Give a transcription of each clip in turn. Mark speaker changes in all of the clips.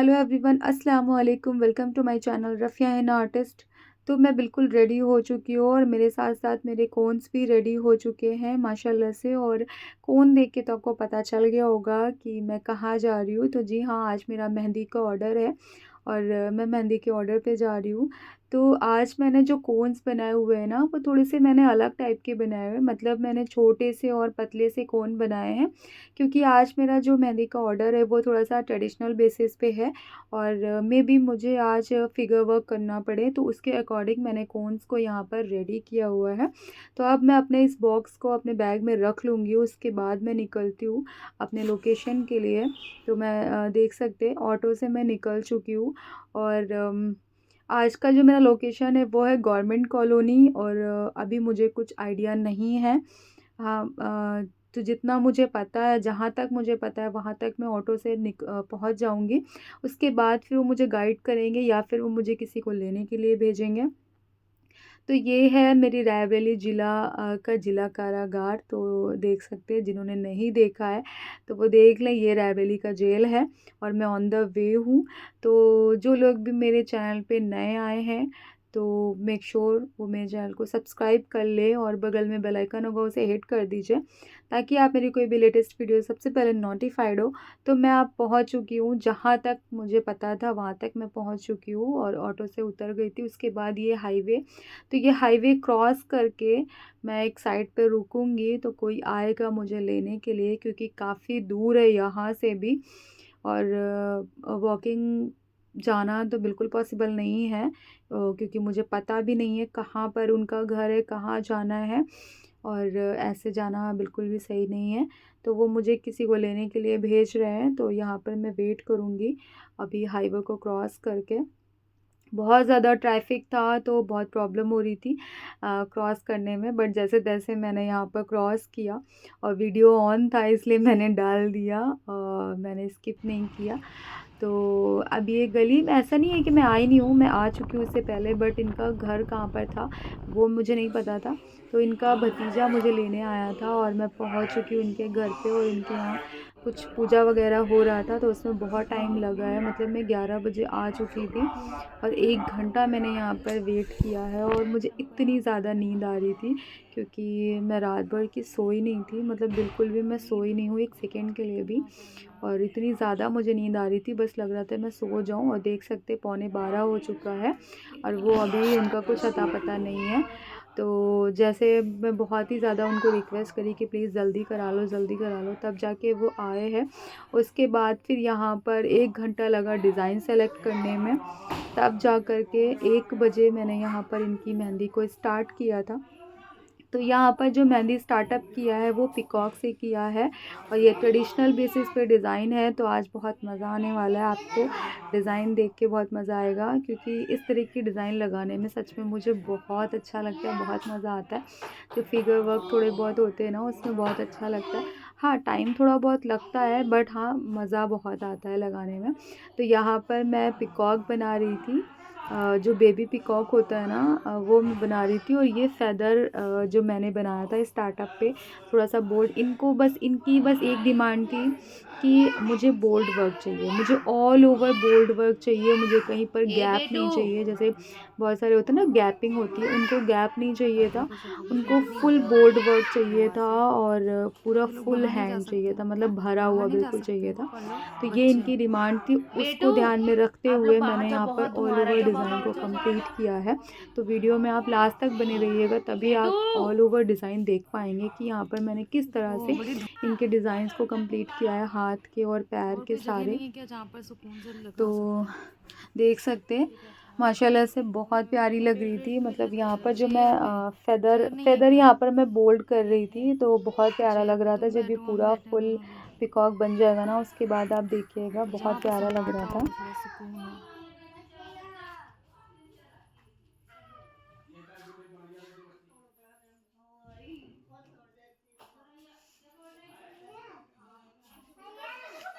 Speaker 1: Hello everyone, अस्सलाम वालेकुम। Welcome to my channel Rafiya Hina artist. तो मैं बिल्कुल रेडी हो चुकी हूँ और मेरे साथ साथ मेरे कोन्स भी रेडी हो चुके हैं माशाल्लाह से। और कोन देख के तो आपको पता चल गया होगा कि मैं कहाँ जा रही हूँ। तो जी हाँ, आज मेरा मेहंदी का ऑर्डर है और मैं मेहंदी के ऑर्डर पे जा रही हूँ। तो आज मैंने जो कोन्स बनाए हुए हैं ना, वो थोड़े से मैंने अलग टाइप के बनाए हुए हैं। मतलब मैंने छोटे से और पतले से कोन बनाए हैं, क्योंकि आज मेरा जो मेहंदी का ऑर्डर है वो थोड़ा सा ट्रेडिशनल बेसिस पे है और मे बी मुझे आज फिगर वर्क करना पड़े, तो उसके अकॉर्डिंग मैंने कोन्स को यहाँ पर रेडी किया हुआ है। तो अब मैं अपने इस बॉक्स को अपने बैग में रख लूँगी, उसके बाद मैं निकलती हूँ अपने लोकेशन के लिए। तो मैं देख सकते ऑटो से मैं निकल चुकी हूँ और आज का जो मेरा लोकेशन है वो है गवर्नमेंट कॉलोनी। और अभी मुझे कुछ आइडिया नहीं है। हाँ, तो जितना मुझे पता है, जहाँ तक मुझे पता है वहाँ तक मैं ऑटो से पहुँच जाऊँगी। उसके बाद फिर वो मुझे गाइड करेंगे या फिर वो मुझे किसी को लेने के लिए भेजेंगे। तो ये है मेरी रायबरेली ज़िला का ज़िला कारागार। तो देख सकते हैं, जिन्होंने नहीं देखा है तो वो देख लें, ये रायबरेली का जेल है और मैं ऑन द वे हूँ। तो जो लोग भी मेरे चैनल पे नए आए हैं तो मेक श्योर वो मेरे चैनल को सब्सक्राइब कर ले और बगल में बेल आइकन होगा, उसे हिट कर दीजिए ताकि आप मेरी कोई भी लेटेस्ट वीडियो सबसे पहले नोटिफाइड हो। तो मैं अब पहुंच चुकी हूँ, जहाँ तक मुझे पता था वहाँ तक मैं पहुँच चुकी हूँ और ऑटो से उतर गई थी। उसके बाद ये हाईवे, तो ये हाईवे क्रॉस करके मैं एक साइड पे रुकूंगी तो कोई आएगा मुझे लेने के लिए, क्योंकि काफ़ी दूर है यहाँ से भी। और वॉकिंग जाना तो बिल्कुल पॉसिबल नहीं है, क्योंकि मुझे पता भी नहीं है कहाँ पर उनका घर है, कहाँ जाना है। और ऐसे जाना बिल्कुल भी सही नहीं है। तो वो मुझे किसी को लेने के लिए भेज रहे हैं, तो यहाँ पर मैं वेट करूँगी अभी हाईवे को क्रॉस करके। बहुत ज़्यादा ट्रैफिक था तो बहुत प्रॉब्लम हो रही थी क्रॉस करने में, बट जैसे तैसे मैंने यहाँ पर क्रॉस किया और वीडियो ऑन था इसलिए मैंने डाल दिया, मैंने स्किप नहीं किया। तो अब ये गली में ऐसा नहीं है कि मैं आई नहीं हूँ, मैं आ चुकी हूँ इससे पहले, बट इनका घर कहाँ पर था वो मुझे नहीं पता था। तो इनका भतीजा मुझे लेने आया था और मैं पहुँच चुकी हूँ इनके घर पे। और इनके यहाँ कुछ पूजा वगैरह हो रहा था तो उसमें बहुत टाइम लगा है। मतलब मैं 11 बजे आ चुकी थी और 1 घंटा मैंने यहाँ पर वेट किया है और मुझे इतनी ज़्यादा नींद आ रही थी, क्योंकि मैं रात भर की सोई नहीं थी। मतलब बिल्कुल भी मैं सोई नहीं हूँ एक सेकेंड के लिए भी। और इतनी ज़्यादा मुझे नींद आ रही थी, बस लग रहा था मैं सो जाऊँ। और देख सकते 11:15 हो चुका है और वो अभी उनका कुछ अता पता नहीं है। तो जैसे मैं बहुत ही ज़्यादा उनको रिक्वेस्ट करी कि प्लीज़ जल्दी करा लो, जल्दी करा लो, तब जाके वो आए हैं। उसके बाद फिर यहाँ पर 1 घंटा लगा डिज़ाइन सेलेक्ट करने में, तब जा कर के 1 बजे मैंने यहाँ पर इनकी मेहंदी को स्टार्ट किया था। तो यहाँ पर जो मेहंदी स्टार्टअप किया है वो पिकॉक से किया है और ये ट्रेडिशनल बेसिस पे डिज़ाइन है। तो आज बहुत मज़ा आने वाला है, आपको डिज़ाइन देख के बहुत मज़ा आएगा, क्योंकि इस तरह की डिज़ाइन लगाने में सच में मुझे बहुत अच्छा लगता है, बहुत मज़ा आता है। जो फिगर वर्क थोड़े बहुत होते हैं ना, उसमें बहुत अच्छा लगता है। हाँ, टाइम थोड़ा बहुत लगता है, बट हाँ, मज़ा बहुत आता है लगाने में। तो यहाँ पर मैं पिकॉक बना रही थी, जो बेबी पिकॉक होता है ना, वो मैं बना रही थी। और ये फ़ेदर जो मैंने बनाया था स्टार्टअप पे, थोड़ा सा बोल्ड, इनको बस इनकी बस एक डिमांड थी कि मुझे बोल्ड वर्क चाहिए, मुझे ऑल ओवर बोल्ड वर्क चाहिए, मुझे कहीं पर
Speaker 2: ए
Speaker 1: गैप
Speaker 2: बेटू।
Speaker 1: नहीं चाहिए। जैसे बहुत सारे होते हैं ना, गैपिंग होती है, उनको गैप नहीं चाहिए था, उनको फुल बोल्ड वर्क चाहिए था और पूरा
Speaker 2: ये लोग
Speaker 1: फुल
Speaker 2: बाहर नहीं जा
Speaker 1: हैंड
Speaker 2: सकते
Speaker 1: चाहिए था,
Speaker 2: क्या?
Speaker 1: मतलब भरा
Speaker 2: बाहर
Speaker 1: हुआ
Speaker 2: नहीं जा
Speaker 1: बिल्कुल
Speaker 2: सकते
Speaker 1: चाहिए था।
Speaker 2: वो लोग
Speaker 1: तो ये
Speaker 2: बच्चे।
Speaker 1: इनकी डिमांड थी,
Speaker 2: बेटू,
Speaker 1: उसको ध्यान में रखते
Speaker 2: आप लोग
Speaker 1: हुए
Speaker 2: बाहर
Speaker 1: मैंने
Speaker 2: जाओ,
Speaker 1: यहाँ पर
Speaker 2: बहुत
Speaker 1: ऑल
Speaker 2: धुआं आ रहा है,
Speaker 1: ओवर
Speaker 2: जाओ
Speaker 1: डिज़ाइन
Speaker 2: बाहर,
Speaker 1: को
Speaker 2: जाओ बाहर
Speaker 1: कंप्लीट
Speaker 2: जाओ।
Speaker 1: किया है। तो वीडियो में आप लास्ट तक बने रहिएगा, तभी
Speaker 2: बेटू।
Speaker 1: आप ऑल ओवर डिज़ाइन देख पाएंगे कि यहाँ पर मैंने किस तरह
Speaker 2: ओ
Speaker 1: से
Speaker 2: बड़ी
Speaker 1: इनके डिज़ाइंस को कंप्लीट किया है, हाथ के और पैर
Speaker 2: और
Speaker 1: के
Speaker 2: कोई जगह
Speaker 1: सारे।
Speaker 2: नहीं है क्या जहाँ पर सुकून से लगा
Speaker 1: तो
Speaker 2: सकते हैं?
Speaker 1: देख सकते हैं, माशाल्लाह से बहुत प्यारी लग रही थी। मतलब यहाँ पर जो मैं
Speaker 2: चेयर पे,
Speaker 1: फेदर
Speaker 2: चेयर नहीं है
Speaker 1: फेदर
Speaker 2: क्या?
Speaker 1: यहाँ पर मैं बोल्ड कर रही थी, तो बहुत प्यारा
Speaker 2: चेयर
Speaker 1: लग
Speaker 2: पे
Speaker 1: रहा था।
Speaker 2: तुम
Speaker 1: जब ये
Speaker 2: बैठो, हम
Speaker 1: पूरा
Speaker 2: बैठे हैं
Speaker 1: फुल
Speaker 2: दोनों लोग।
Speaker 1: पिकॉक बन जाएगा ना, उसके बाद आप देखिएगा,
Speaker 2: जहाँ
Speaker 1: बहुत
Speaker 2: पे
Speaker 1: प्यारा लग रहा
Speaker 2: सन्नाटा हो,
Speaker 1: था।
Speaker 2: थोड़ा सुकून हो।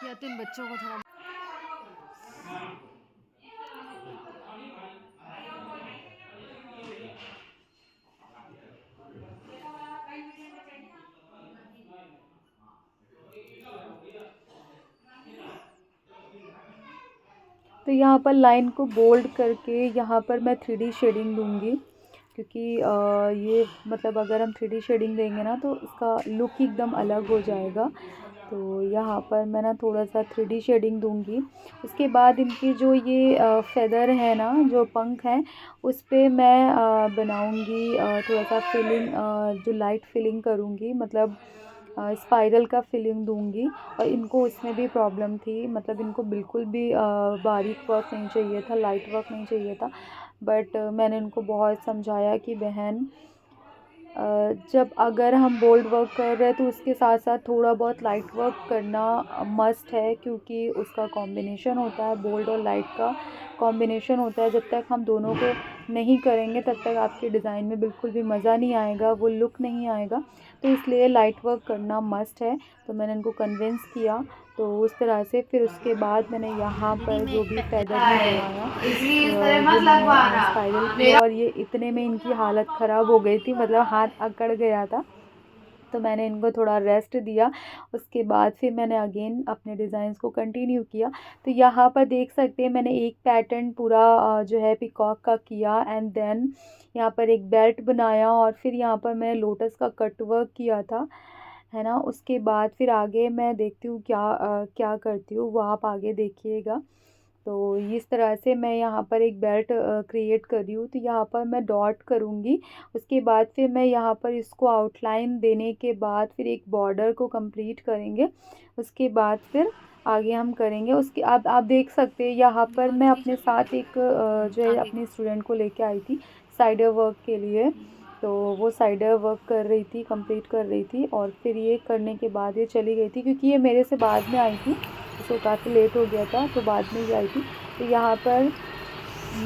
Speaker 2: या तो इन बच्चों को थोड़ा।
Speaker 1: तो यहाँ पर लाइन को बोल्ड करके यहाँ पर मैं 3D शेडिंग दूँगी, क्योंकि ये मतलब अगर हम 3D शेडिंग देंगे ना तो इसका लुक ही एकदम अलग हो जाएगा। तो यहाँ पर मैं ना थोड़ा-सा 3D शेडिंग दूँगी। उसके बाद इनके जो ये फ़ेदर है ना, जो पंख हैं, उस पे मैं बनाऊँगी थोड़ा-सा फिलिंग, जो लाइट फिलिंग करूँगी, मतलब स्पाइरल का फिलिंग दूँगी। और इनको इसमें भी प्रॉब्लम थी, मतलब इनको बिल्कुल भी बारीक वर्क नहीं चाहिए था, लाइट वर्क नहीं चाहिए था। बट मैंने इनको बहुत समझाया कि बहन, जब अगर हम बोल्ड वर्क कर रहे हैं तो उसके साथ साथ थोड़ा बहुत लाइट वर्क करना मस्ट है, क्योंकि उसका कॉम्बिनेशन होता है, बोल्ड और लाइट का कॉम्बिनेशन होता है। जब तक हम दोनों को नहीं करेंगे तब तक आपके डिज़ाइन में बिल्कुल भी मज़ा नहीं आएगा, वो लुक नहीं आएगा। तो इसलिए लाइट वर्क करना मस्ट है। तो मैंने इनको कन्विंस किया। तो उस तरह से फिर उसके बाद मैंने यहाँ
Speaker 2: दीदी
Speaker 1: पर
Speaker 2: में
Speaker 1: जो
Speaker 2: एक
Speaker 1: भी
Speaker 2: पैकेट
Speaker 1: फेदर मैं
Speaker 2: आया
Speaker 1: बनाया,
Speaker 2: है इसलिए इस तरह
Speaker 1: वो
Speaker 2: मत
Speaker 1: मैंने
Speaker 2: लगवाना
Speaker 1: स्पाइरल किया,
Speaker 2: मेरा।
Speaker 1: और ये इतने में इनकी हालत ख़राब हो गई थी, मतलब हाथ अकड़ गया था। तो मैंने इनको थोड़ा रेस्ट दिया। उसके बाद फिर मैंने अगेन अपने डिज़ाइंस को कंटिन्यू किया। तो यहाँ पर देख सकते हैं मैंने एक पैटर्न पूरा जो है पिकॉक का किया, एंड देन यहाँ पर एक बेल्ट बनाया, और फिर यहाँ पर मैं लोटस का कट वर्क किया था, है ना। उसके बाद फिर आगे मैं देखती हूँ क्या करती हूँ, वो आप आगे देखिएगा। तो इस तरह से मैं यहाँ पर एक बेल्ट क्रिएट कर रही हूँ। तो यहाँ पर मैं डॉट करूँगी। उसके बाद फिर मैं यहाँ पर इसको आउटलाइन देने के बाद फिर एक बॉर्डर को कंप्लीट करेंगे। उसके बाद फिर आगे हम करेंगे। उसके आप देख सकते हैं यहाँ पर मैं अपने साथ एक जो है
Speaker 2: आगे
Speaker 1: अपनी स्टूडेंट को लेके आई थी साइडर वर्क के लिए। तो वो साइडर वर्क कर रही थी, कंप्लीट कर रही थी, और फिर ये करने के बाद ये चली गई थी, क्योंकि ये मेरे से बाद में आई थी। उसको काफ़ी लेट हो गया था तो बाद में ही आई थी। तो यहाँ पर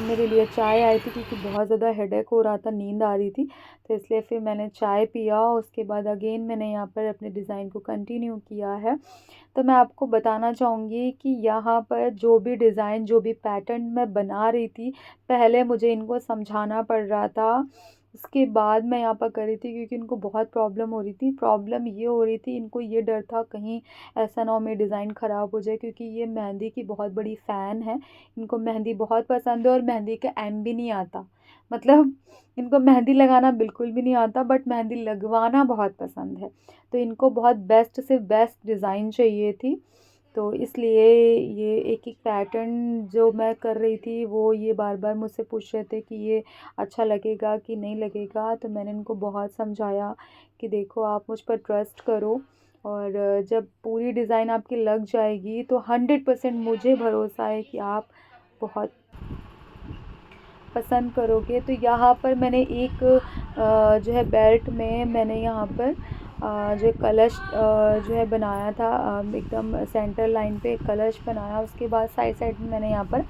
Speaker 1: मेरे लिए चाय आई थी, क्योंकि बहुत ज़्यादा हेडेक हो रहा था, नींद आ रही थी। तो इसलिए फिर मैंने चाय पिया। उसके बाद अगेन मैंने यहाँ पर अपने डिज़ाइन को कंटिन्यू किया है। तो मैं आपको बताना चाहूँगी कि यहाँ पर जो भी डिज़ाइन, जो भी पैटर्न मैं बना रही थी, पहले मुझे इनको समझाना पड़ रहा था। उसके बाद मैं यहाँ पर कर रही थी, क्योंकि इनको बहुत प्रॉब्लम हो रही थी। प्रॉब्लम ये हो रही थी, इनको ये डर था कहीं ऐसा ना हो मेरी डिज़ाइन ख़राब हो जाए, क्योंकि ये मेहंदी की बहुत बड़ी फ़ैन है। इनको मेहंदी बहुत पसंद है, और मेहंदी का एम भी नहीं आता, मतलब इनको मेहंदी लगाना बिल्कुल भी नहीं आता, बट मेहंदी लगवाना बहुत पसंद है। तो इनको बहुत बेस्ट से बेस्ट डिज़ाइन चाहिए थी। तो इसलिए ये एक-एक पैटर्न जो मैं कर रही थी, वो ये बार-बार मुझसे पूछ रहे थे कि ये अच्छा लगेगा कि नहीं लगेगा। तो मैंने इनको बहुत समझाया कि देखो, आप मुझ पर ट्रस्ट करो, और जब पूरी डिज़ाइन आपकी लग जाएगी तो 100% मुझे भरोसा है कि आप बहुत पसंद करोगे। तो यहाँ पर मैंने एक जो है बेल्ट में मैंने यहाँ पर जो कलश जो है बनाया था, एकदम सेंटर लाइन पे एक कलश बनाया। उसके बाद साइड साइड में मैंने यहाँ पर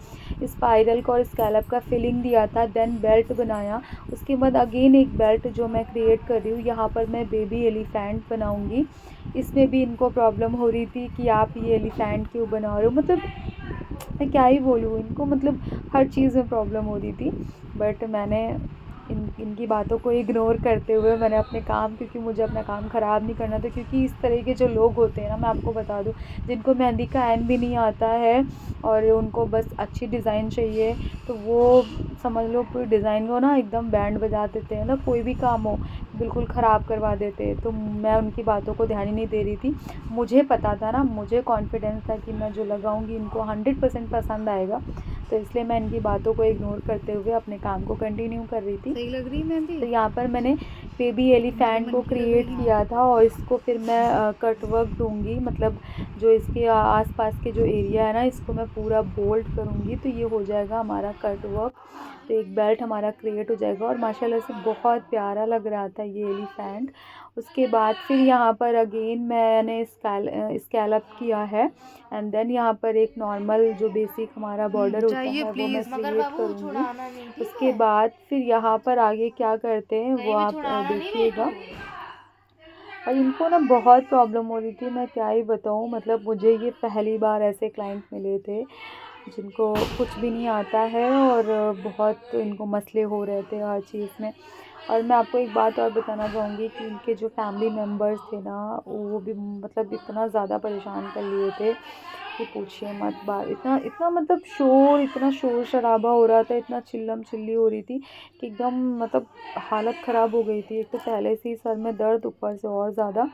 Speaker 1: स्पाइरल का और स्कैलप का फिलिंग दिया था, देन बेल्ट बनाया। उसके बाद अगेन एक बेल्ट जो मैं क्रिएट कर रही हूँ, यहाँ पर मैं बेबी एलिफेंट बनाऊँगी। इसमें भी इनको प्रॉब्लम हो रही थी कि आप ये एलिफेंट क्यों बना रहे हो, मतलब मैं क्या ही बोलूँ इनको, मतलब हर चीज़ में प्रॉब्लम हो रही थी। बट मैंने इनकी बातों को इग्नोर करते हुए मैंने अपने काम, क्योंकि मुझे अपना काम ख़राब नहीं करना था, क्योंकि इस तरह के जो लोग होते हैं ना, मैं आपको बता दूँ, जिनको मेहंदी का एन भी नहीं आता है और उनको बस अच्छी डिज़ाइन चाहिए, तो वो समझ लो पूरी डिज़ाइन को ना एकदम बैंड बजा देते हैं ना, कोई भी काम हो बिल्कुल ख़राब करवा देते हैं। तो मैं उनकी बातों को ध्यान ही नहीं दे रही थी। मुझे पता था ना, मुझे कॉन्फिडेंस था कि मैं जो लगाऊंगी इनको 100% पसंद आएगा। तो इसलिए मैं इनकी बातों को इग्नोर करते हुए अपने काम को कंटिन्यू कर रही थी।
Speaker 2: सही लग रही है मेहंदी।
Speaker 1: तो यहाँ पर मैंने बेबी
Speaker 2: मेरे
Speaker 1: एलिफेंट
Speaker 2: मन
Speaker 1: को
Speaker 2: की लग
Speaker 1: क्रिएट
Speaker 2: रही है।
Speaker 1: किया था, और इसको फिर मैं कट वर्क दूँगी, मतलब जो इसके आसपास के जो एरिया है ना, इसको मैं पूरा बोल्ड करूँगी। तो ये हो जाएगा हमारा कट वर्क। तो एक बेल्ट हमारा क्रिएट हो जाएगा, और माशाल्लाह से बहुत प्यारा लग रहा था ये एलिफेंट। उसके बाद फिर यहाँ पर अगेन मैंने स्कैलप किया है, एंड देन यहाँ पर एक नॉर्मल जो बेसिक हमारा बॉर्डर होता
Speaker 2: चाहिए
Speaker 1: है वो मैं
Speaker 2: प्लीज, मगर
Speaker 1: क्रिएट
Speaker 2: बाबू
Speaker 1: करूँगी।
Speaker 2: छुड़ाना नहीं, ठीक
Speaker 1: उसके
Speaker 2: है।
Speaker 1: बाद फिर यहाँ पर आगे क्या करते हैं वो
Speaker 2: नहीं मैं
Speaker 1: आप
Speaker 2: छुड़ाना नहीं
Speaker 1: देखिएगा।
Speaker 2: बेटू।
Speaker 1: और इनको ना बहुत प्रॉब्लम हो रही थी, मैं क्या ही बताऊँ, मतलब मुझे ये पहली बार ऐसे क्लाइंट मिले थे जिनको कुछ भी नहीं आता है, और बहुत इनको मसले हो रहे थे हर चीज़ में। और मैं आपको एक बात और बताना चाहूँगी कि इनके जो फैमिली मेम्बर्स थे ना, वो भी मतलब इतना ज़्यादा परेशान कर लिए थे कि पूछिए मत। बात इतना इतना मतलब शोर, इतना शोर शराबा हो रहा था, इतना चिल्लम चिल्ली हो रही थी कि एकदम मतलब हालत ख़राब हो गई थी। एक तो पहले से ही सर में दर्द, ऊपर से और ज़्यादा।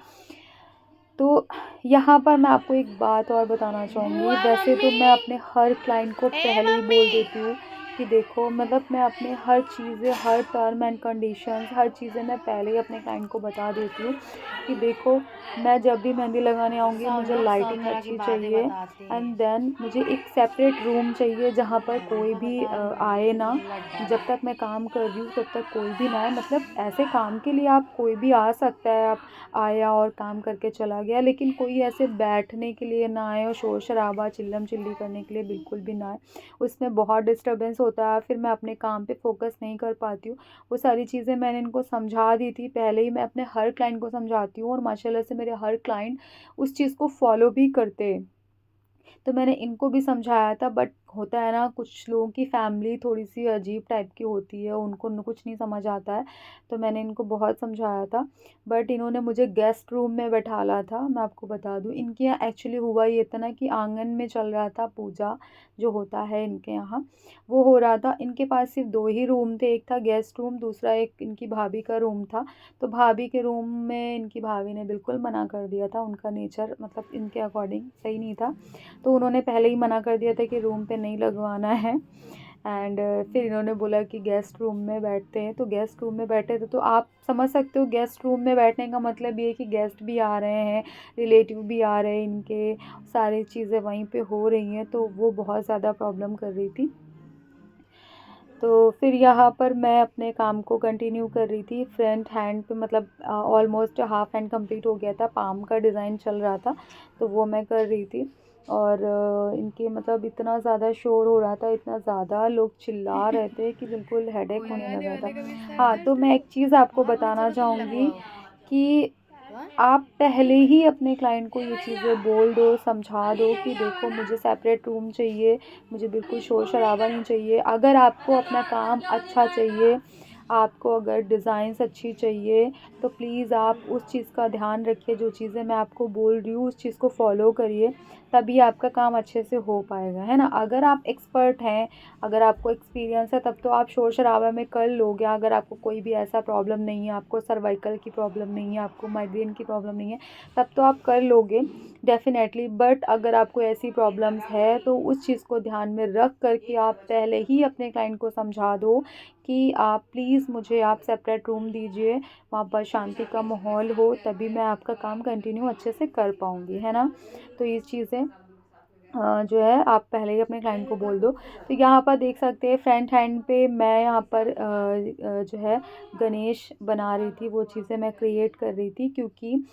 Speaker 1: तो यहाँ पर मैं आपको एक बात और बताना चाहूँगी। वैसे तो मैं अपने हर क्लाइंट को पहले ही बोल देती हूँ कि देखो, मतलब मैं अपने हर चीज़ें, हर टर्म एंड कंडीशंस, हर चीज़ें मैं पहले ही अपने क्लाइंट को बता देती हूँ कि देखो, मैं जब भी मेहंदी लगाने आऊँगी
Speaker 3: सब
Speaker 1: मुझे
Speaker 3: लोग सब
Speaker 1: लाइटिंग
Speaker 3: तरह की
Speaker 1: अच्छी
Speaker 3: बातें
Speaker 1: चाहिए,
Speaker 3: बताते
Speaker 1: एंड
Speaker 3: हैं।
Speaker 1: देन मुझे एक सेपरेट रूम चाहिए जहाँ पर कोई
Speaker 3: को
Speaker 1: भी
Speaker 3: बता रही हूँ
Speaker 1: आए ना।
Speaker 3: लड्डा
Speaker 1: जब तक मैं काम कर रही हूँ तब तक कोई भी ना आए। मतलब ऐसे काम के लिए आप कोई भी आ सकता है, आप आया और काम करके चला गया, लेकिन कोई ऐसे बैठने के लिए ना आए और शोर शराबा चिल्लम चिल्ली करने के लिए बिल्कुल भी ना आए। उसमें बहुत डिस्टर्बेंस होता है, फिर मैं अपने काम पे फोकस नहीं कर पाती हूँ। वो सारी चीज़ें मैंने इनको समझा दी थी पहले ही। मैं अपने हर क्लाइंट को समझाती हूँ और माशाल्लाह से मेरे हर क्लाइंट उस चीज़ को फॉलो भी करते हैं। तो मैंने इनको भी समझाया था, बट होता है ना, कुछ लोगों की फैमिली थोड़ी सी अजीब टाइप की होती है, उनको कुछ नहीं समझ आता है। तो मैंने इनको बहुत समझाया था, बट इन्होंने मुझे गेस्ट रूम में बैठाला था। मैं आपको बता दूं, इनके यहाँ एक्चुअली हुआ ये था ना कि आंगन में चल रहा था पूजा, जो होता है इनके यहाँ, वो हो रहा था। इनके पास सिर्फ दो ही रूम थे, एक था गेस्ट रूम, दूसरा एक इनकी भाभी का रूम था। तो भाभी के रूम में इनकी भाभी ने बिल्कुल मना कर दिया था। उनका नेचर मतलब इनके अकॉर्डिंग सही नहीं था, तो उन्होंने पहले ही मना कर दिया था कि रूम पे नहीं लगवाना है। एंड फिर इन्होंने बोला कि गेस्ट रूम में बैठते हैं, तो गेस्ट रूम में बैठे थे। तो आप समझ सकते हो, गेस्ट रूम में बैठने का मतलब ये है कि गेस्ट भी आ रहे हैं, रिलेटिव भी आ रहे हैं इनके, सारी चीज़ें वहीं पे हो रही हैं, तो वो बहुत ज़्यादा प्रॉब्लम कर रही थी। तो फिर यहाँ पर मैं अपने काम को कंटिन्यू कर रही थी फ्रंट हैंड पे, मतलब ऑलमोस्ट हाफ हैंड कंप्लीट हो गया था, पाम का डिज़ाइन चल रहा था, तो वो मैं कर रही थी। और इनके मतलब इतना ज़्यादा शोर हो रहा था, इतना ज़्यादा लोग चिल्ला रहे थे कि बिल्कुल हेडेक होने लगा था। हाँ, तो मैं एक चीज़ आपको बताना चाहूँगी कि आप पहले ही अपने क्लाइंट को ये चीज़ें बोल दो, समझा दो कि देखो, मुझे सेपरेट रूम चाहिए, मुझे बिल्कुल शोर शराबा नहीं चाहिए। अगर आपको अपना काम अच्छा चाहिए, आपको अगर डिज़ाइंस अच्छी चाहिए, तो प्लीज़ आप उस चीज़ का ध्यान रखिए। जो चीज़ें मैं आपको बोल रही हूँ उस चीज़ को फॉलो करिए, तभी आपका काम अच्छे से हो पाएगा, है ना। अगर आप एक्सपर्ट हैं, अगर आपको एक्सपीरियंस है, तब तो आप शोर शराबा में कर लोगे। अगर आपको कोई भी ऐसा प्रॉब्लम नहीं है, आपको सर्वाइकल की प्रॉब्लम नहीं है, आपको माइग्रेन की प्रॉब्लम नहीं है, तब तो आप कर लोगे डेफ़िनेटली। बट अगर आपको ऐसी प्रॉब्लम्स है, तो उस चीज़ को ध्यान में रख कर के आप पहले ही अपने क्लाइंट को समझा दो कि आप प्लीज़ मुझे आप सेपरेट रूम दीजिए, वहाँ पर शांति का माहौल हो, तभी मैं आपका काम कंटिन्यू अच्छे से कर पाऊँगी, है ना। तो ये चीज़ें जो है आप पहले ही अपने क्लाइंट को बोल दो। तो यहाँ पर देख सकते हैं फ्रंट हैंड पे मैं यहाँ पर जो है गणेश बना रही थी, वो चीज़ें मैं क्रिएट कर रही थी, क्योंकि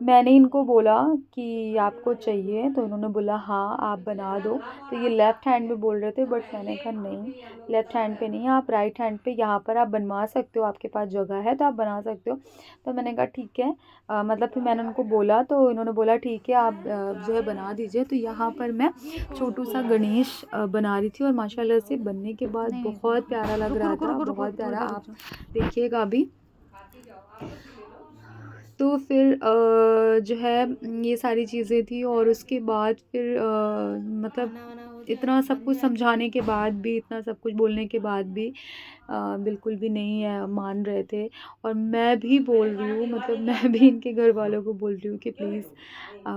Speaker 1: मैंने इनको बोला कि आपको चाहिए, तो इन्होंने बोला हाँ आप बना दो। तो ये लेफ़्ट हैंड में बोल रहे थे, बट मैंने कहा नहीं, लेफ़्ट हैंड पे नहीं, आप राइट हैंड पे यहाँ पर आप बनवा सकते हो, आपके पास जगह है तो आप बना सकते हो। तो मैंने कहा ठीक है। मतलब फिर मैंने उनको बोला, तो इन्होंने बोला ठीक है, आप जो है बना दीजिए। तो यहाँ पर मैं छोटू सा गणेश बना रही थी, और माशाल्लाह से बनने के बाद
Speaker 2: नहीं
Speaker 1: बहुत प्यारा लग
Speaker 2: रुको
Speaker 1: रहा
Speaker 2: रुको
Speaker 1: था,
Speaker 2: रुको रुको
Speaker 1: बहुत
Speaker 2: थोड़ी
Speaker 1: प्यारा।
Speaker 2: देर रुक
Speaker 1: आप
Speaker 2: जाओ।
Speaker 1: देखिएगा अभी। तो फिर जो है ये सारी चीज़ें थी, और उसके बाद फिर मतलब
Speaker 3: खाना वाना हो जाए
Speaker 1: इतना सब
Speaker 3: बन
Speaker 1: कुछ
Speaker 3: जाए तो
Speaker 1: समझाने के बाद भी, इतना सब कुछ बोलने के बाद भी बिल्कुल भी नहीं मान रहे थे। और मैं भी बोल रही हूँ, मतलब मैं भी इनके घर वालों को बोल रही हूँ कि प्लीज़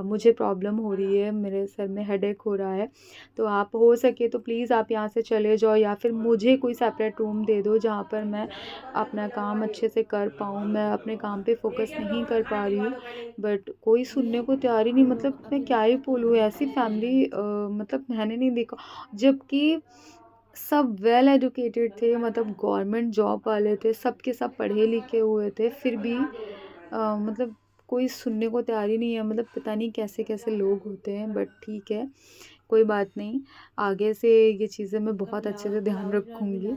Speaker 1: मुझे प्रॉब्लम हो रही है, मेरे सर में हेडेक हो रहा है, तो आप हो सके तो प्लीज़ आप यहाँ से चले जाओ, या फिर मुझे कोई सेपरेट रूम दे दो जहाँ पर मैं अपना काम अच्छे से कर पाऊँ। मैं अपने काम पे फोकस नहीं कर पा रही हूँ, बट कोई सुनने को तैयार ही नहीं। मतलब मैं क्या ही बोलूँ, ऐसी फैमिली मतलब मैंने नहीं देखा। जबकि सब वेल एजुकेटेड थे, मतलब गवर्नमेंट जॉब वाले थे, सब के सब पढ़े लिखे हुए थे, फिर भी मतलब कोई सुनने को तैयार ही नहीं है। मतलब पता नहीं कैसे कैसे लोग होते हैं, बट ठीक है, कोई बात नहीं। आगे से ये चीज़ें मैं बहुत अच्छे से ध्यान रखूँगी।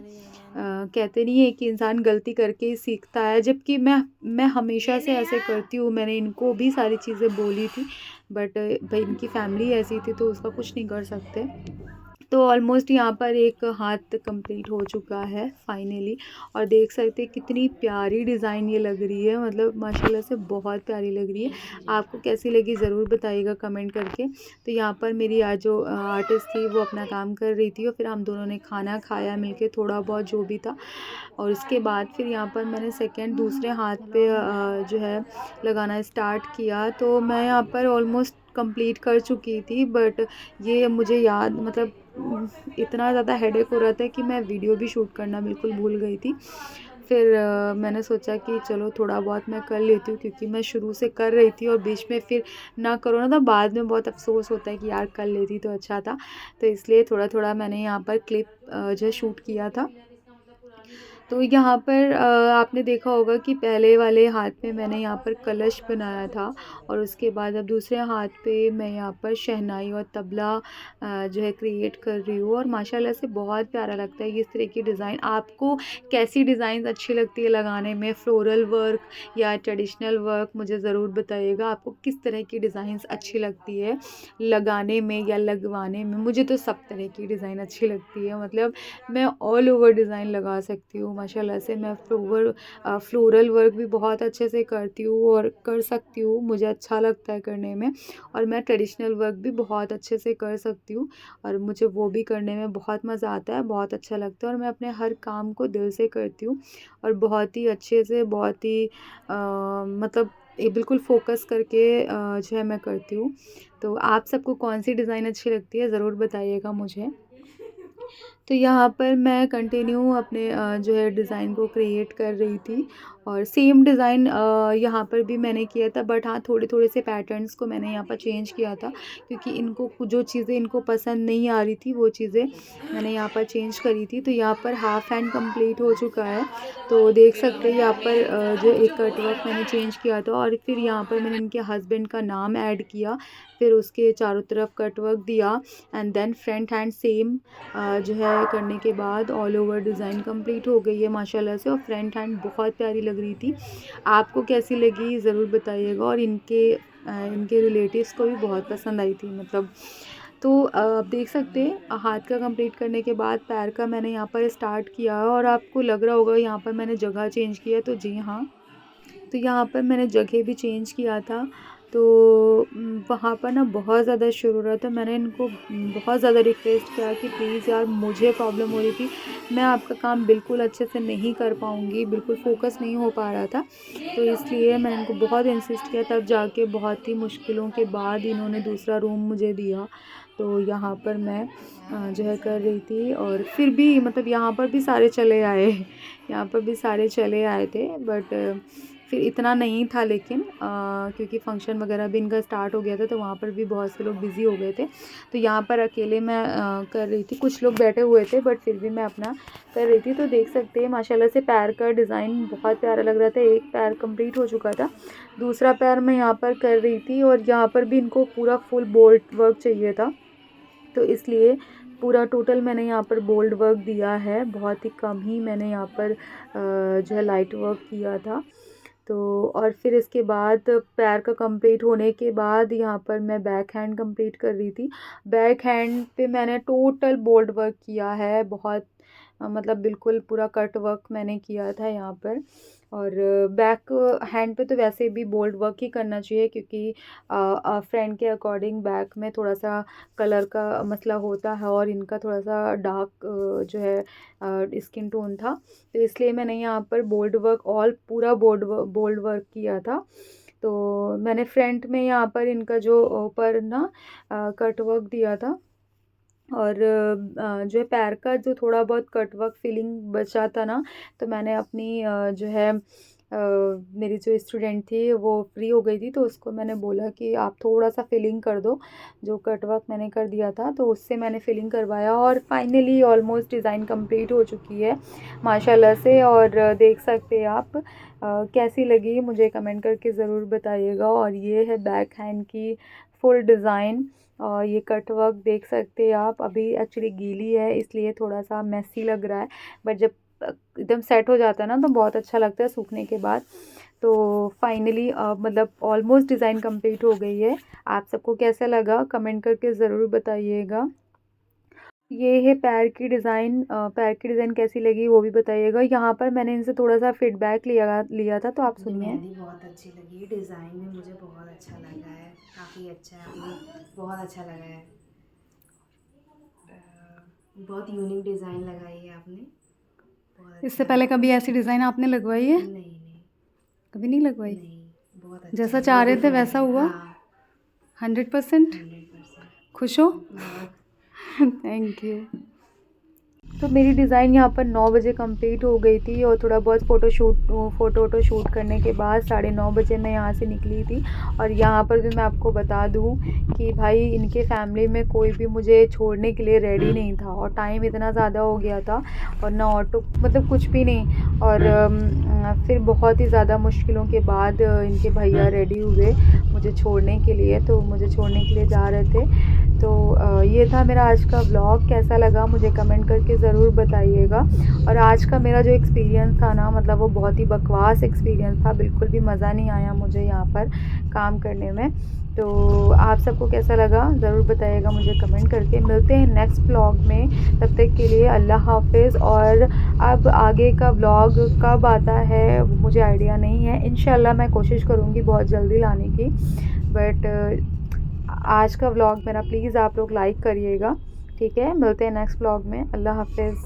Speaker 1: कहते नहीं है कि इंसान गलती करके ही सीखता है, जबकि मैं हमेशा से ऐसे करती हूँ। मैंने इनको भी सारी चीज़ें बोली थी, बट भाई इनकी फैमिली ऐसी थी तो उसका कुछ नहीं कर सकते। तो ऑलमोस्ट यहाँ पर एक हाथ कंप्लीट हो चुका है फाइनली। और देख सकते हैं कितनी प्यारी डिज़ाइन ये लग रही है, मतलब माशाल्लाह से बहुत प्यारी लग रही है। आपको कैसी लगी ज़रूर बताइएगा कमेंट करके। तो यहाँ पर मेरी आज जो आर्टिस्ट थी वो अपना काम कर रही थी और फिर हम दोनों ने खाना खाया मिलके, थोड़ा बहुत जो भी था। और उसके बाद फिर यहाँ पर मैंने सेकंड दूसरे हाथ पे जो है लगाना स्टार्ट किया। तो मैं यहाँ पर ऑलमोस्ट कंप्लीट कर चुकी थी, बट ये मुझे याद मतलब इतना ज़्यादा हेडेक हो रहा था कि मैं वीडियो भी शूट करना बिल्कुल भूल गई थी। फिर मैंने सोचा कि चलो थोड़ा बहुत मैं कर लेती हूँ, क्योंकि मैं शुरू से कर रही थी और बीच में फिर ना करो ना तो बाद में बहुत अफ़सोस होता है कि यार कर लेती तो अच्छा था। तो इसलिए थोड़ा थोड़ा मैंने यहाँ पर क्लिप जो है शूट किया था। तो यहाँ पर आपने देखा होगा कि पहले वाले हाथ में मैंने यहाँ पर कलश बनाया था, और उसके बाद अब दूसरे हाथ पे मैं यहाँ पर शहनाई और तबला जो है क्रिएट कर रही हूँ। और माशाल्लाह से बहुत प्यारा लगता है इस तरह की डिज़ाइन। आपको कैसी डिज़ाइन अच्छी लगती है लगाने में, फ्लोरल वर्क या ट्रेडिशनल वर्क, मुझे ज़रूर बताइएगा। आपको किस तरह की डिज़ाइंस अच्छी लगती है लगाने में या लगवाने में? मुझे तो सब तरह की डिज़ाइन अच्छी लगती है, मतलब मैं ऑल ओवर डिज़ाइन लगा सकती हूँ माशाल्लाह से। मैं फ्लोरल वर्क भी बहुत अच्छे से करती हूँ और कर सकती हूँ, मुझे अच्छा लगता है करने में। और मैं ट्रेडिशनल वर्क भी बहुत अच्छे से कर सकती हूँ, और मुझे वो भी करने में बहुत मज़ा आता है, बहुत अच्छा लगता है। और मैं अपने हर काम को दिल से करती हूँ और बहुत ही अच्छे से, बहुत ही मतलब ये बिल्कुल फ़ोकस करके जो है मैं करती हूँ। तो आप सबको कौन सी डिज़ाइन अच्छी लगती है ज़रूर बताइएगा मुझे। तो यहाँ पर मैं कंटिन्यू अपने जो है डिज़ाइन को क्रिएट कर रही थी, और सेम डिज़ाइन यहाँ पर भी मैंने किया था, बट हाँ थोड़े थोड़े से पैटर्न्स को मैंने यहाँ पर चेंज किया था, क्योंकि इनको जो चीज़ें इनको पसंद नहीं आ रही थी वो चीज़ें मैंने यहाँ पर चेंज करी थी। तो यहाँ पर हाफ हैंड कंप्लीट हो चुका है। तो देख सकते हैं यहाँ पर जो एक कट वर्क मैंने चेंज किया था, और फिर यहाँ पर मैंने इनके हस्बैंड का नाम ऐड किया, फिर उसके चारों तरफ कट वर्क दिया, and then front hand same जो है करने के बाद ऑल ओवर डिज़ाइन कंप्लीट हो गई है माशाल्लाह से। और फ्रंट हैंड बहुत प्यारी लग रही थी। आपको कैसी लगी ज़रूर बताइएगा। और इनके रिलेटिव्स को भी बहुत पसंद आई थी, मतलब। तो आप देख सकते हैं हाथ का कंप्लीट करने के बाद पैर का मैंने यहाँ पर स्टार्ट किया, और आपको लग रहा होगा यहाँ पर मैंने जगह चेंज किया, तो जी हाँ, तो यहाँ पर मैंने जगह भी चेंज किया था। तो वहाँ पर ना बहुत ज़्यादा शोर हो रहा था। मैंने इनको बहुत ज़्यादा रिक्वेस्ट किया कि प्लीज़ यार, मुझे प्रॉब्लम हो रही थी, मैं आपका काम बिल्कुल अच्छे से नहीं कर पाऊँगी, बिल्कुल फ़ोकस नहीं हो पा रहा था। तो इसलिए मैंने इनको बहुत इंसिस्ट किया, तब जाके बहुत ही मुश्किलों के बाद इन्होंने दूसरा रूम मुझे दिया। तो यहाँ पर मैं जो है कर रही थी, और फिर भी मतलब यहाँ पर भी सारे चले आए यहाँ पर भी सारे चले आए थे, बट फिर इतना नहीं था, लेकिन क्योंकि फ़ंक्शन वगैरह भी इनका स्टार्ट हो गया था, तो वहाँ पर भी बहुत से लोग बिज़ी हो गए थे। तो यहाँ पर अकेले मैं कर रही थी, कुछ लोग बैठे हुए थे, बट फिर भी मैं अपना कर रही थी। तो देख सकते हैं माशाल्लाह से पैर का डिज़ाइन बहुत प्यारा लग रहा था। एक पैर कंप्लीट हो चुका था, दूसरा पैर मैं यहाँ पर कर रही थी, और यहाँ पर भी इनको पूरा फुल बोल्ट वर्क चाहिए था, तो इसलिए पूरा टोटल मैंने यहाँ पर बोल्ड वर्क दिया है, बहुत ही कम ही मैंने यहाँ पर जो है लाइट वर्क किया था। तो और फिर इसके बाद पैर का कंप्लीट होने के बाद यहाँ पर मैं बैक हैंड कंप्लीट कर रही थी। बैक हैंड पे मैंने टोटल बोल्ड वर्क किया है, बहुत मतलब बिल्कुल पूरा कट वर्क मैंने किया था यहाँ पर। और बैक हैंड पे तो वैसे भी बोल्ड वर्क ही करना चाहिए, क्योंकि फ्रेंड के अकॉर्डिंग बैक में थोड़ा सा कलर का मसला होता है, और इनका थोड़ा सा डार्क जो है स्किन टोन था, तो इसलिए मैंने यहाँ पर बोल्ड वर्क पूरा बोल्ड वर्क किया था। तो मैंने फ्रंट में यहाँ पर इनका जो ऊपर ना कट वर्क दिया था, और जो है पैर का जो थोड़ा बहुत कट वर्क फिलिंग बचा था ना, तो मैंने अपनी जो है मेरी जो स्टूडेंट थी वो फ्री हो गई थी, तो उसको मैंने बोला कि आप थोड़ा सा फिलिंग कर दो, जो कट वर्क मैंने कर दिया था तो उससे मैंने फिलिंग करवाया। और फाइनली ऑलमोस्ट डिज़ाइन कंप्लीट हो चुकी है माशाल्लाह से। और देख सकते हैं आप कैसी लगी मुझे कमेंट करके ज़रूर बताइएगा। और ये है बैक हैंड की फुल डिज़ाइन, और ये कट वर्क देख सकते हैं आप। अभी एक्चुअली गीली है इसलिए थोड़ा सा मेसी लग रहा है, बट जब एकदम सेट हो जाता है ना तो बहुत अच्छा लगता है सूखने के बाद। तो फाइनली मतलब ऑलमोस्ट डिज़ाइन कंप्लीट हो गई है। आप सबको कैसा लगा कमेंट करके ज़रूर बताइएगा। ये है पैर की डिज़ाइन कैसी लगी वो भी बताइएगा। यहाँ पर मैंने इनसे थोड़ा सा फीडबैक लिया लिया था, तो आप
Speaker 3: मुझे
Speaker 1: सुनिए।
Speaker 3: मेहंदी बहुत अच्छी लगी, डिज़ाइन भी मुझे बहुत अच्छा लगा है, काफ़ी अच्छा है, आपने बहुत अच्छा लगा है। बहुत यूनिक डिज़ाइन लगाई है आपने, बहुत
Speaker 1: इससे
Speaker 3: अच्छा
Speaker 1: पहले
Speaker 3: लगा।
Speaker 1: कभी ऐसी डिज़ाइन आपने लगवाई है?
Speaker 3: नहीं नहीं
Speaker 1: कभी नहीं लगवाई?
Speaker 3: नहीं, बहुत अच्छा
Speaker 1: जैसा
Speaker 3: है,
Speaker 1: चाह
Speaker 3: बहुत
Speaker 1: रहे थे
Speaker 3: डिफरेंट
Speaker 1: वैसा
Speaker 3: है।
Speaker 1: हुआ?
Speaker 3: हाँ,
Speaker 1: 100%?
Speaker 3: 100%।
Speaker 1: खुश हो?
Speaker 3: बहुत।
Speaker 1: Thank you. तो मेरी डिज़ाइन यहाँ पर 9 बजे कंप्लीट हो गई थी और थोड़ा बहुत फ़ोटो वोटो शूट करने के बाद 9:30 बजे मैं यहाँ से निकली थी। और यहाँ पर भी मैं आपको बता दूँ कि भाई इनके फैमिली में कोई भी मुझे छोड़ने के लिए रेडी नहीं था, और टाइम इतना ज़्यादा हो गया था और ना ऑटो, मतलब कुछ भी नहीं। और फिर बहुत ही ज़्यादा मुश्किलों के बाद इनके भैया रेडी हुए मुझे छोड़ने के लिए, तो मुझे छोड़ने के लिए जा रहे थे। तो ये था मेरा आज का व्लॉग। कैसा लगा मुझे कमेंट करके ज़रूर बताइएगा। और आज का मेरा जो एक्सपीरियंस था ना, मतलब वो बहुत ही बकवास एक्सपीरियंस था, बिल्कुल भी मज़ा नहीं आया मुझे यहाँ पर काम करने में। तो आप सबको कैसा लगा ज़रूर बताइएगा मुझे कमेंट करके। मिलते हैं नेक्स्ट व्लॉग में, तब तक के लिए अल्लाह हाफ़िज़। और अब आगे का व्लॉग कब आता है वो मुझे आइडिया नहीं है, इंशाल्लाह मैं कोशिश करूँगी बहुत जल्दी लाने की। बट आज का व्लॉग मेरा प्लीज़ आप लोग लाइक करिएगा, ठीक है? मिलते हैं नेक्स्ट व्लॉग में। अल्लाह हाफ़िज़।